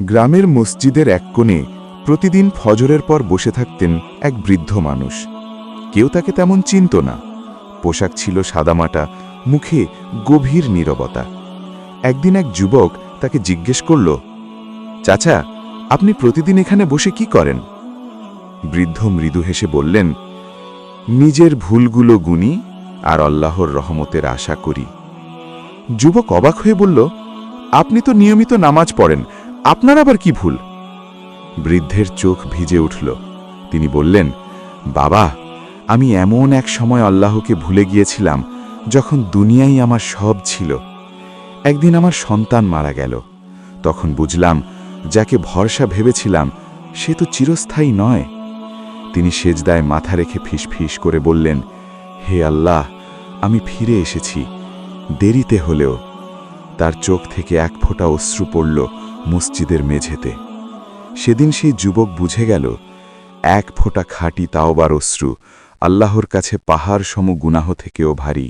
গ্রামের মসজিদের এক কোণে প্রতিদিন ফজরের পর বসে থাকতেন এক বৃদ্ধ মানুষ। কেউ তাকে তেমন চিনত না। পোশাক ছিল সাদামাটা, মুখে গভীর নীরবতা। একদিন এক যুবক তাকে জিজ্ঞেস করল, চাচা, আপনি প্রতিদিন এখানে বসে কি করেন? বৃদ্ধ মৃদু হেসে বললেন, নিজের ভুলগুলো গুনি আর আল্লাহর রহমতের আশা করি। যুবক অবাক হয়ে বলল, আপনি তো নিয়মিত নামাজ পড়েন, আপনার আবার কি ভুল? বৃদ্ধের চোখ ভিজে উঠল। তিনি বললেন, বাবা, আমি এমন এক সময় আল্লাহকে ভুলে গিয়েছিলাম যখন দুনিয়াই আমার সব ছিল। একদিন আমার সন্তান মারা গেল। তখন বুঝলাম, যাকে ভরসা ভেবেছিলাম সে তো চিরস্থায়ী নয়। তিনি সেজদায় মাথা রেখে ফিসফিস করে বললেন, হে আল্লাহ, আমি ফিরে এসেছি, দেরিতে হলেও। তার চোখ থেকে এক ফোঁটা অশ্রু পড়ল মসজিদের মেঝেতে। সেদিন সেই যুবক বুঝে গেল, এক ফোঁটা খাঁটি তাওবার অশ্রু আল্লাহর কাছে পাহাড় সম গুনাহ থেকেও ভারী।